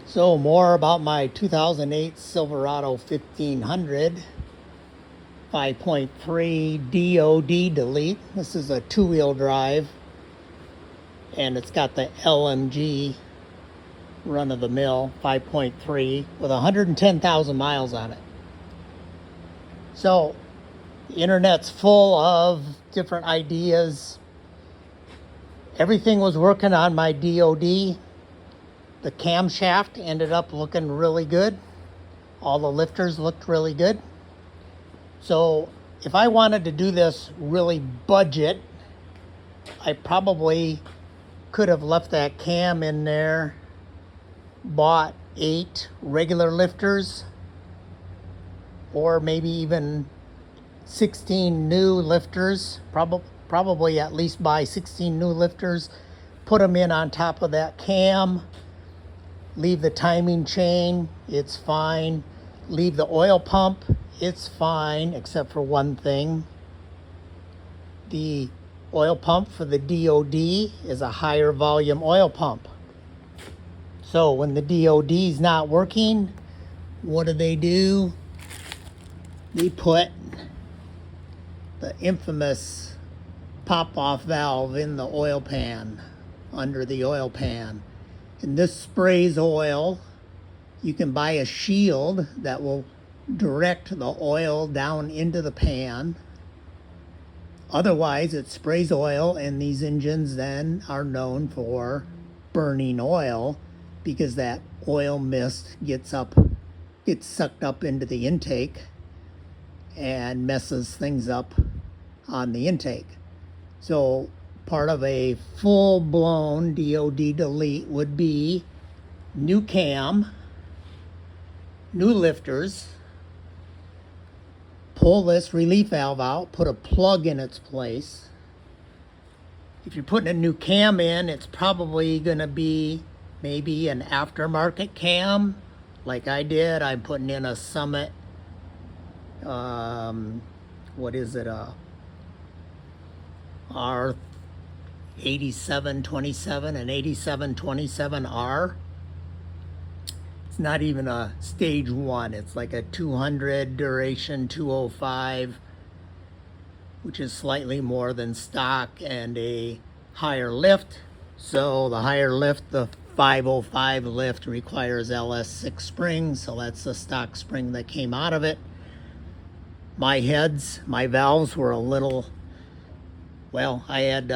So more about my 2008 Silverado 1500 5.3 DOD delete. This is a two-wheel drive, and it's got the LMG run-of-the-mill 5.3 with 110,000 miles on it. So the internet's full of different ideas. Everything was working on my DOD. The camshaft ended up looking really good. All the lifters looked really good. So if I wanted to do this really budget, I probably could have left that cam in there, bought 8 regular lifters, or maybe even 16 new lifters, probably at least buy 16 new lifters, put them in on top of that cam, leave the timing chain, it's fine, leave the oil pump, it's fine, except for one thing. The oil pump for the DOD is a higher volume oil pump. So when the DOD is not working, what do? They put the infamous pop-off valve in the oil pan, under the oil pan. And this sprays oil. You can buy a shield that will direct the oil down into the pan. Otherwise, it sprays oil, and these engines then are known for burning oil because that oil mist gets sucked up into the intake and messes things up on the intake. So part of a full-blown DOD delete would be new cam, new lifters, pull this relief valve out, put a plug in its place. If you're putting a new cam in, it's probably going to be maybe an aftermarket cam like I did. I'm putting in a Summit, what is it, R8727 and 8727R. It's not even a stage 1. It's like a 200 duration 205, which is slightly more than stock, and a higher lift. So the higher lift, the 505 lift, requires LS6 springs, so that's the stock spring that came out of it. My valves were a little, well, I had,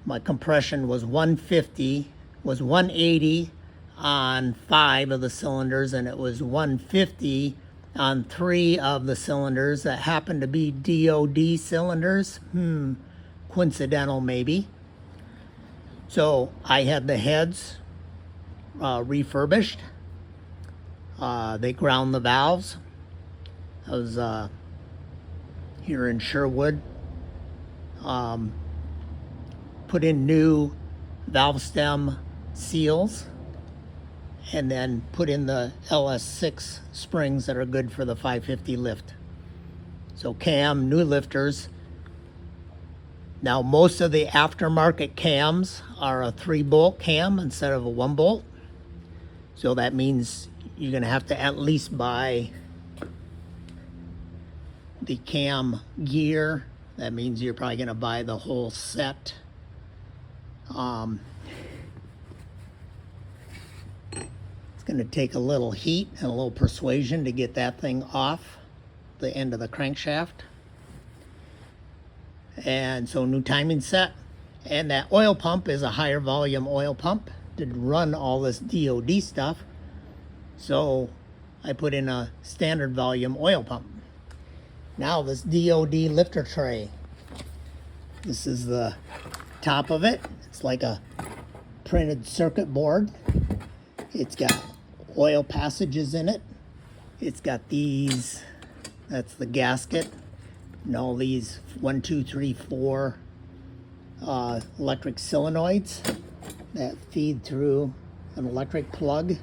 my compression was 180 on 5 of the cylinders, and it was 150 on 3 of the cylinders that happened to be DOD cylinders. Coincidental maybe. So I had the heads refurbished. They ground the valves. I was here in Sherwood. Put in new valve stem seals, and then put in the LS6 springs that are good for the 550 lift. So cam, new lifters. Now most of the aftermarket cams are a 3-bolt cam instead of a 1-bolt. So that means you're going to have to at least buy the cam gear. That means you're probably going to buy the whole set. It's going to take a little heat and a little persuasion to get that thing off the end of the crankshaft. And so new timing set. And that oil pump is a higher volume oil pump to run all this DOD stuff. So I put in a standard volume oil pump. Now this DOD lifter tray. This is the top of it. It's like a printed circuit board. It's got oil passages in it. It's got these, that's the gasket, and all these 1, 2, 3, 4 electric solenoids that feed through an electric plug.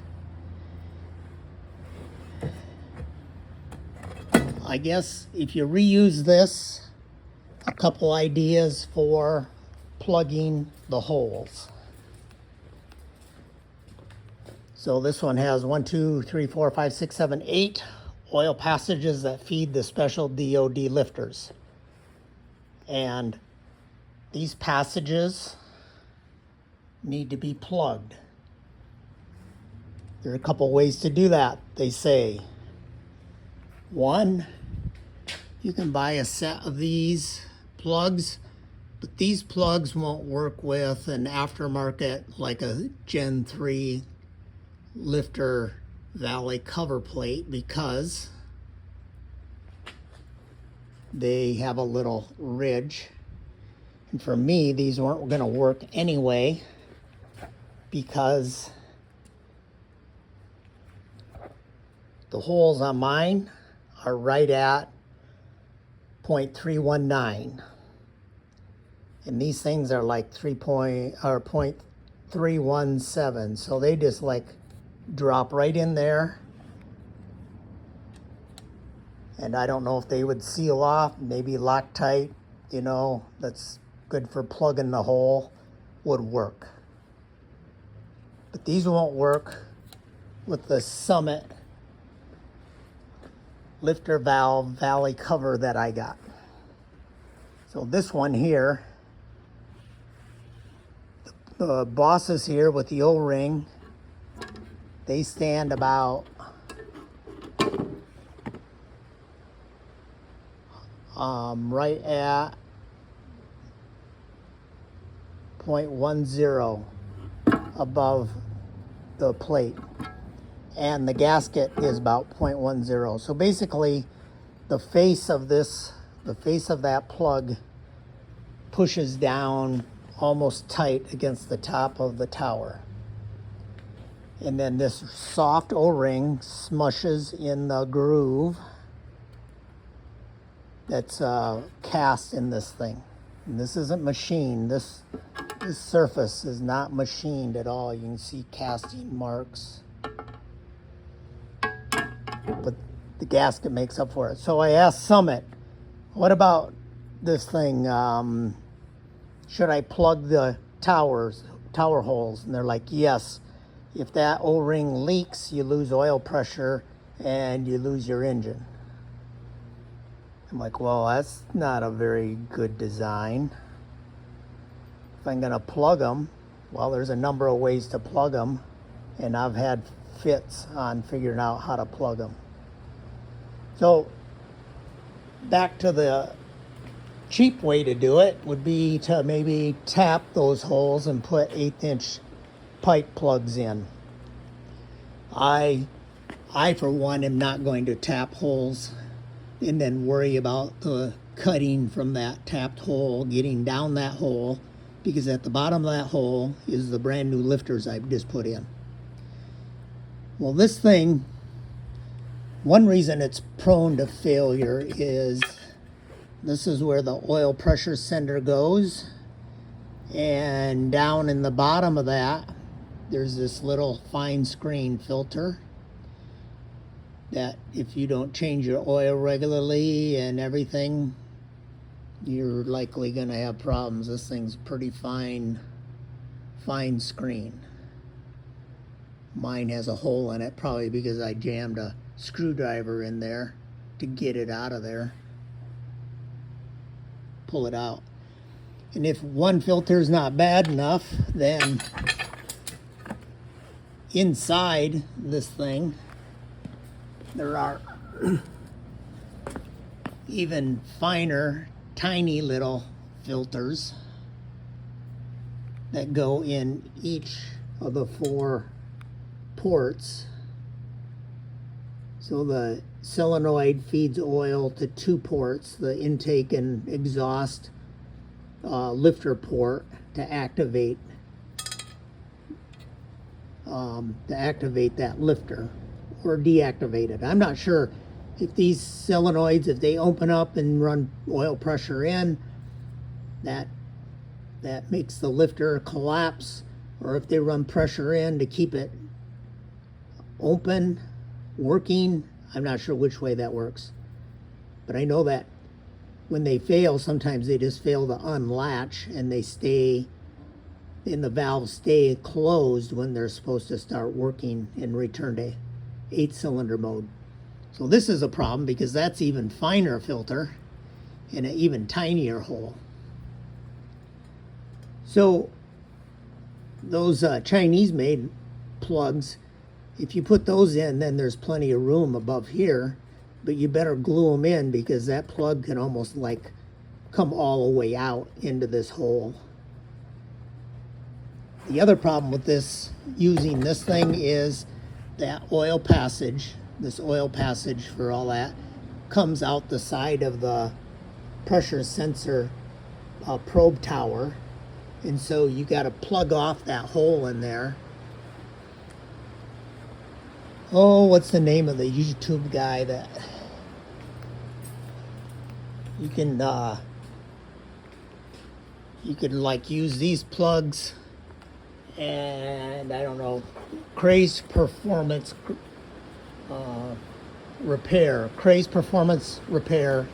I guess if you reuse this, a couple ideas for plugging the holes. So this one has 1, 2, 3, 4, 5, 6, 7, 8 oil passages that feed the special DOD lifters. And these passages need to be plugged. There are a couple ways to do that, they say. One, you can buy a set of these plugs, but these plugs won't work with an aftermarket like a Gen 3 lifter valley cover plate because they have a little ridge. And for me, these weren't going to work anyway because the holes on mine are right at 0.319. And these things are like 0.317. So they just like drop right in there. And I don't know if they would seal off, maybe Loctite, you know, that's good for plugging the hole, would work. But these won't work with the Summit lifter valve valley cover that I got. So this one here, the bosses here with the O-ring, they stand about right at 0.10 above the plate, and the gasket is about 0.10. So basically the face of that plug pushes down almost tight against the top of the tower. And then this soft O-ring smushes in the groove that's cast in this thing. And this isn't machined. This surface is not machined at all. You can see casting marks. But the gasket makes up for it. So I asked Summit, what about this thing? Should I plug the tower holes? And they're like, yes. If that O-ring leaks, you lose oil pressure and you lose your engine. I'm like, well, that's not a very good design. If I'm going to plug them, well, there's a number of ways to plug them, and I've had fits on figuring out how to plug them. So back to the cheap way to do it would be to maybe tap those holes and put 1/8-inch pipe plugs in. I for one am not going to tap holes and then worry about the cutting from that tapped hole getting down that hole, because at the bottom of that hole is the brand new lifters I've just put in. Well, this thing, one reason it's prone to failure is this is where the oil pressure sender goes, and down in the bottom of that there's this little fine screen filter that if you don't change your oil regularly and everything, you're likely going to have problems. This thing's pretty fine screen. Mine has a hole in it, probably because I jammed a screwdriver in there to get it out of there, pull it out. And if one filter is not bad enough, then inside this thing there are even finer, tiny little filters that go in each of the 4 ports. So the solenoid feeds oil to 2 ports, the intake and exhaust lifter port to activate that lifter or deactivate it. I'm not sure if these solenoids, if they open up and run oil pressure in, that makes the lifter collapse, or if they run pressure in to keep it open, working. I'm not sure which way that works. But I know that when they fail, sometimes they just fail to unlatch and they stay and the valves stay closed when they're supposed to start working and return to 8-cylinder mode. So this is a problem because that's even finer filter and an even tinier hole. So those Chinese made plugs, if you put those in, then there's plenty of room above here, but you better glue them in because that plug can almost like come all the way out into this hole. The other problem with this, using this thing, is that oil passage, this oil passage for all that, comes out the side of the pressure sensor probe tower. And so you got to plug off that hole in there. Oh, what's the name of the YouTube guy that you could like use these plugs, and I don't know, Craze Performance Repair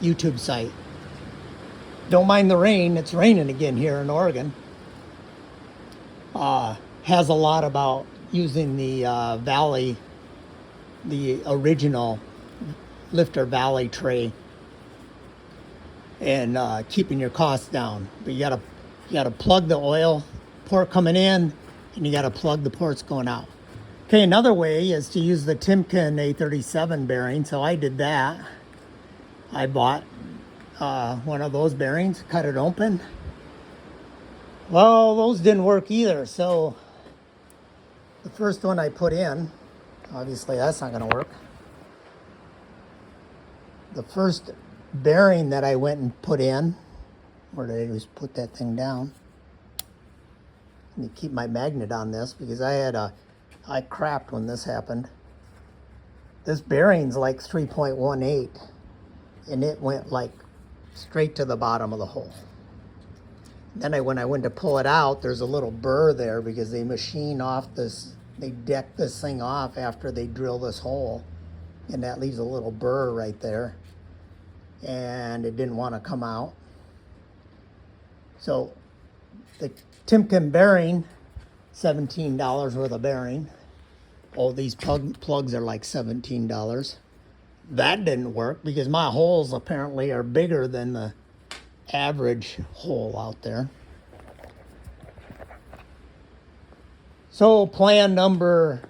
YouTube site. Don't mind the rain, it's raining again here in Oregon. Has a lot about using the Valley, the original lifter Valley tray, and keeping your costs down. But you gotta plug the oil port coming in, and you gotta plug the ports going out. Okay, another way is to use the Timken A37 bearing. So I did that. I bought one of those bearings, cut it open. Well, those didn't work either. So the first one I put in, obviously that's not gonna work. The first bearing that I went and put in, where did I just put that thing down? Let me keep my magnet on this because I crapped when this happened. This bearing's like 3.18, and it went like straight to the bottom of the hole. Then when I went to pull it out, there's a little burr there because they machine off this, they deck this thing off after they drill this hole, and that leaves a little burr right there, and it didn't want to come out. So the Timken bearing, $17 worth of bearing. Oh, these plugs are like $17. That didn't work because my holes apparently are bigger than the average hole out there. So plan number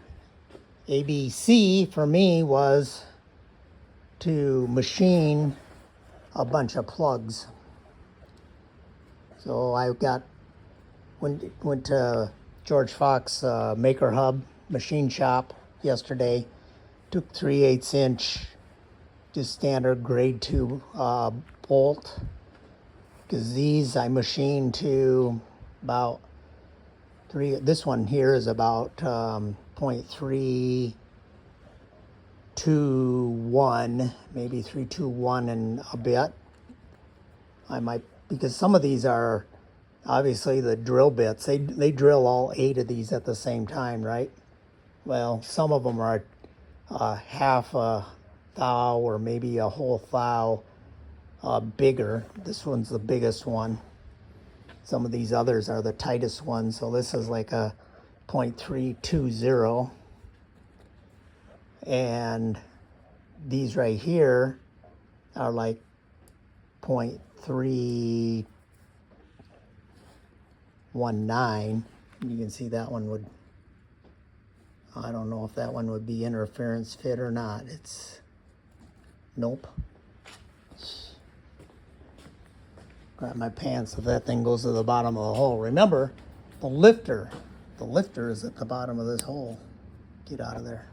ABC for me was to machine a bunch of plugs. So I went to George Fox Maker Hub machine shop yesterday. Took 3/8 inch, just standard grade 2 bolt. Because these I machined to about this one here is about 0.321, maybe 321 and a bit. I might, because some of these are obviously the drill bits. They drill all 8 of these at the same time, right? Well, some of them are half a thou or maybe a whole thou bigger. This one's the biggest one. Some of these others are the tightest ones. So this is like a 0.320. And these right here are like 0.319. You can see that one would, I don't know if that one would be interference fit or not. It's, nope. Grab my pants if that thing goes to the bottom of the hole. Remember, the lifter is at the bottom of this hole. Get out of there.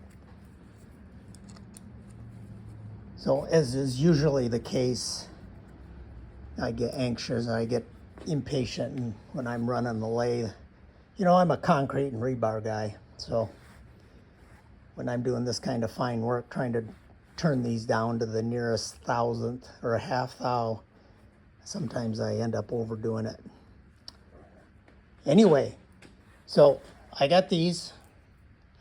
So as is usually the case, I get anxious, I get impatient when I'm running the lathe. You know, I'm a concrete and rebar guy, so when I'm doing this kind of fine work, trying to turn these down to the nearest thousandth or a half thou, sometimes I end up overdoing it. Anyway, so I got these.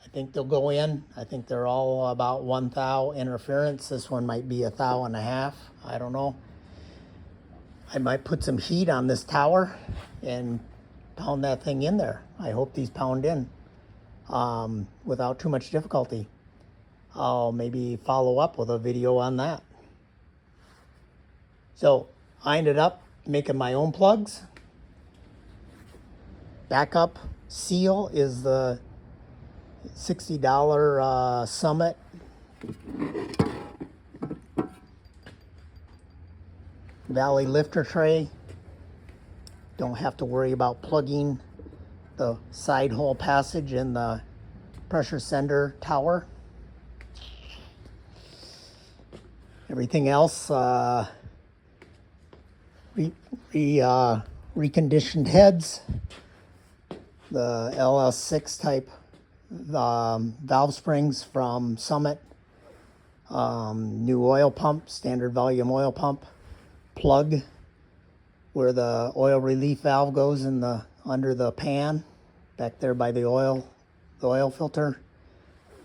I think they'll go in. I think they're all about 1 thou interference. This one might be 1.5 thou. I don't know. I might put some heat on this tower and pound that thing in there. I hope these pound in without too much difficulty. I'll maybe follow up with a video on that. So I ended up making my own plugs. Backup seal is the $60 Summit Valley lifter tray. Don't have to worry about plugging the side hole passage in the pressure sender tower. Everything else, reconditioned heads, the LS6 type valve springs from Summit, new oil pump, standard volume oil pump, plug where the oil relief valve goes in the under the pan, back there by the oil filter,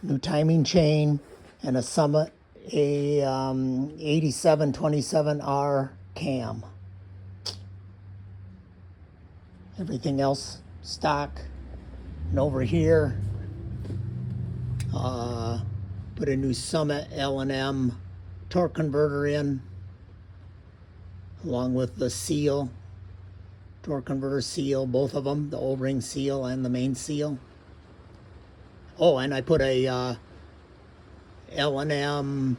new timing chain, and a Summit 8727R cam. Everything else stock. And over here, put a new Summit L&M torque converter in, along with the seal, torque converter seal, both of them, the O-ring seal and the main seal. Oh, and I put a L&M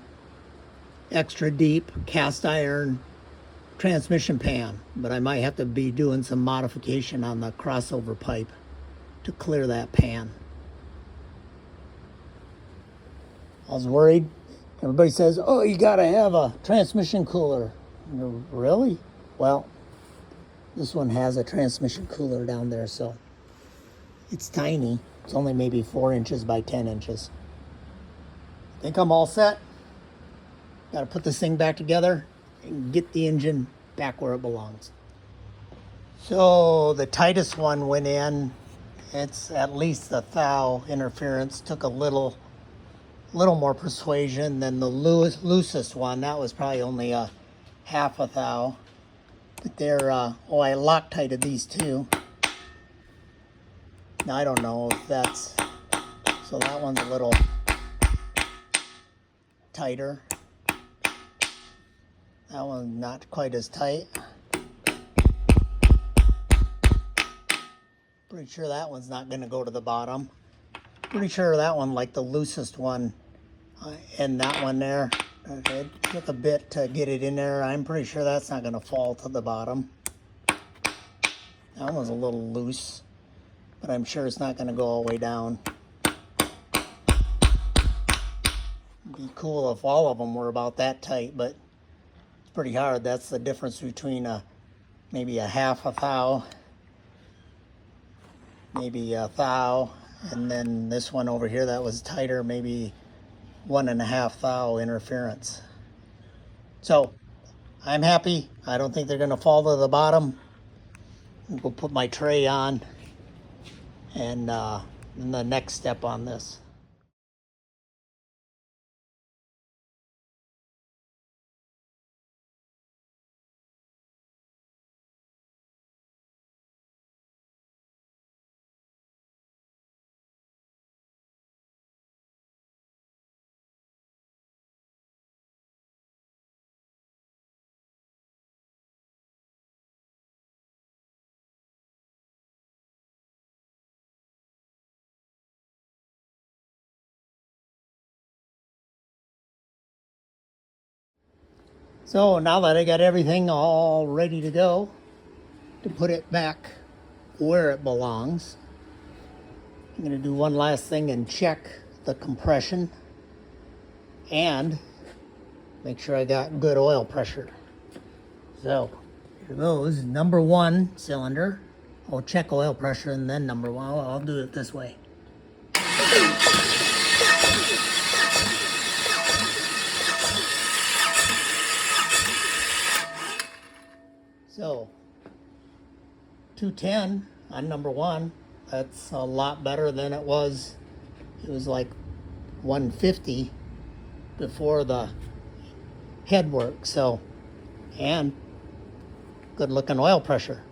extra deep cast iron transmission pan, but I might have to be doing some modification on the crossover pipe to clear that pan. I was worried. Everybody says, oh, you gotta have a transmission cooler. Really? Well, this one has a transmission cooler down there, so it's tiny. It's only maybe 4 inches by 10 inches. I think I'm all set. Got to put this thing back together and get the engine back where it belongs. So the tightest one went in. It's at least a thou interference. Took a little more persuasion than the loosest one. That was probably only a half a thou. But they're, I Loctited these two. Now I don't know if that's, so that one's a little tighter. That one's not quite as tight. Pretty sure that one's not going to go to the bottom. Pretty sure that one, like the loosest one, and that one there, it took a bit to get it in there. I'm pretty sure that's not going to fall to the bottom. That one's a little loose, but I'm sure it's not going to go all the way down. It'd be cool if all of them were about that tight, but it's pretty hard. That's the difference between maybe a half a thou, maybe a thou, and then this one over here that was tighter, maybe 1.5 thou interference. So I'm happy. I don't think they're going to fall to the bottom. We'll put my tray on and the next step on this. So now that I got everything all ready to go to put it back where it belongs, I'm going to do one last thing and check the compression and make sure I got good oil pressure. So here goes, number 1 cylinder. I'll check oil pressure and then number 1. I'll do it this way. So 210 on number 1. That's a lot better than it was. It was like 150 before the head work. So, and good looking oil pressure.